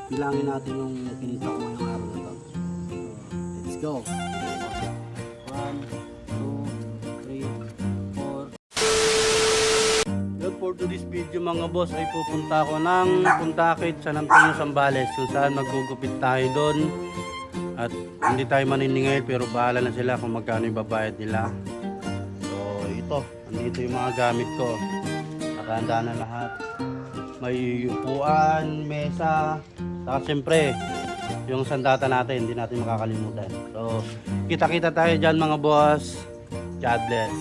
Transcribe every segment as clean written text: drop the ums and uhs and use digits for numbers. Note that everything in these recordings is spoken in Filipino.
bilangin natin yung kinita ko ngayong araw na to. So, let's go. 1, 2, 3, 4. Yun, for today's video mga boss ay pupunta ako ng Pundakit sa Antonio Zambales kung saan magugupit tayo doon. At hindi tayo maniningil pero bahala na sila kung magkano yung babayad nila. So ito, andito yung mga gamit ko. Nakahanda na lahat. May upuan, mesa, saka siyempre yung sandata natin, hindi natin makakalimutan. So kita-kita tayo dyan mga boss. God bless.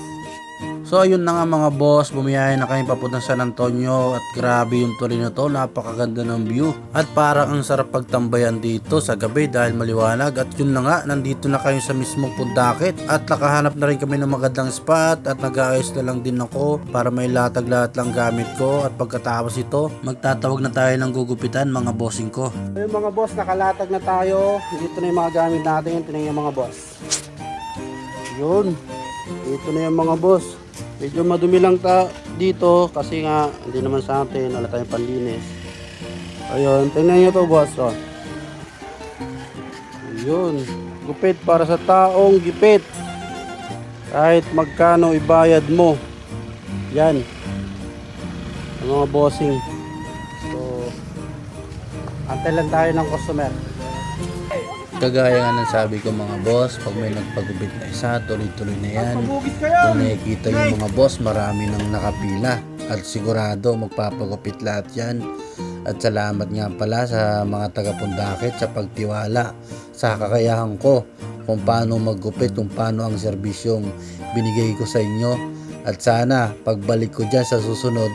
So ayun na nga mga boss, bumiyahe na kami papunta San Antonio at grabe yung tuloy na to, napakaganda ng view at parang ang sarap pagtambayan dito sa gabi dahil maliwanag. At yun na nga, nandito na kayo sa mismong Pundakit at nakahanap na rin kami ng magandang spot at nag-aayos na lang din ako para may latag lahat lang gamit ko. At pagkatapos ito, magtatawag na tayo ng gugupitan mga bossing ko. So yung mga boss, nakalatag na tayo. Dito na yung mga gamit natin, ito na yung mga boss. Yun, ito na yung mga boss. Medyo madumi lang dito kasi nga hindi naman sa atin, wala tayong panlinis. Ayun, tingnan nyo to boss. Oh. Ayun, gupit para sa taong gipit. Kahit magkano ibayad mo. Yan. Ang mga bossing. So, antay lang tayo ng customer. Kagaya nga ng sabi ko mga boss, pag may nagpagupit na isa, tuloy-tuloy na yan. Kung nakikita yung mga boss, marami nang nakapila at sigurado magpapagupit lahat yan. At salamat nga pala sa mga taga-Pundakit sa pagtiwala sa kakayahan ko kung paano maggupit, kung paano ang serbisyong binigay ko sa inyo. At sana pagbalik ko dyan sa susunod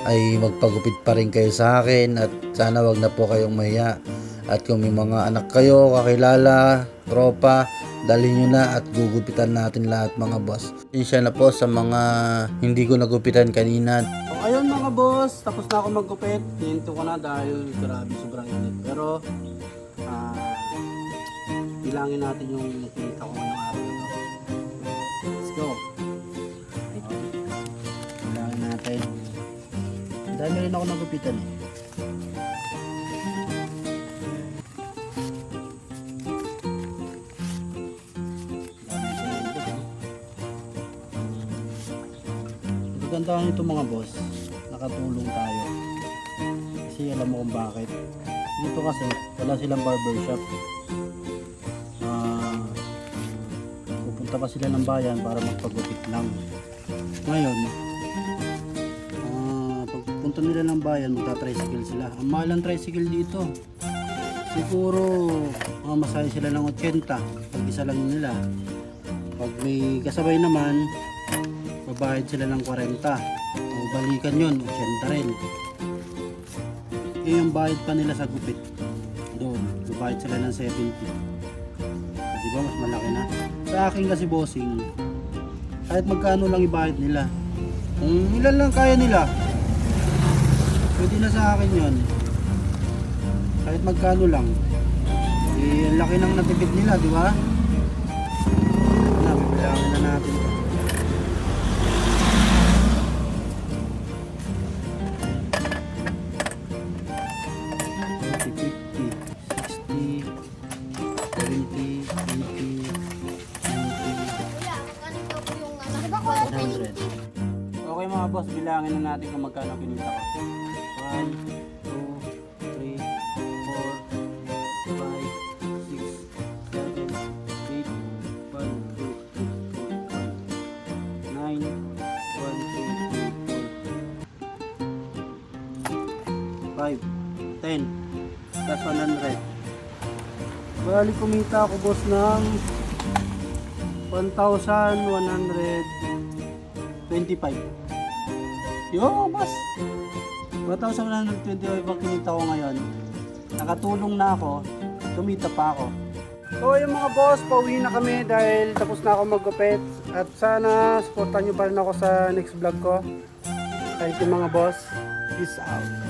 ay magpagupit pa rin kayo sa akin at sana wag na po kayong mahiya. At kung may mga anak kayo, kakilala, tropa, dalhin nyo na at gugupitan natin lahat mga boss. Siya na po sa mga hindi ko nagupitan kanina. So, ayun mga boss, tapos na ako maggupit. Hinto ko na dahil grabe sobrang init. Pero, bilangin natin yung kinita ko ngayong araw na to. Let's go. Bilangin natin. Dahil rin ako nagupitan eh. Gandahan ito mga boss, nakatulong tayo kasi alam mo kung bakit. Dito kasi wala silang barbershop. Pupunta pa sila ng bayan para magpagupit lang. Ngayon pagpunta nila ng bayan, magta-tricycle sila. Ang mahal ang tricycle dito, siguro masahe sila ng 80 pag isa lang nila. Pag may kasabay naman, babayad sila ng 40 o balikan yun, 80 rin. Yung bayad pa nila sa gupit doon, babayad sila ng 70. Diba mas malaki na sa akin kasi bossing, kahit magkano lang ibayad nila, kung ilan lang kaya nila pwede na sa akin yun. Kahit magkano lang ang laki ng natipid nila, diba? Bibilangin na natin ito. Okay mga boss, bilangin na natin kung magkano kinita ko. 1, 2, 3, 4, 5, 6, 7, 8, 1, 2, 3, 4, 5, 9, 1, 2, 3, 4, 5, 10, plus 100. Bali kumita ako boss ng 1,125. Yo, boss. 1,125 ang kinita ko ngayon. Nakatulong na ako. Kumita pa ako. So yung mga boss, pauwi na kami dahil tapos na ako maggupit. At sana supportan nyo pa rin ako sa next vlog ko. Thank you mga boss. Peace out.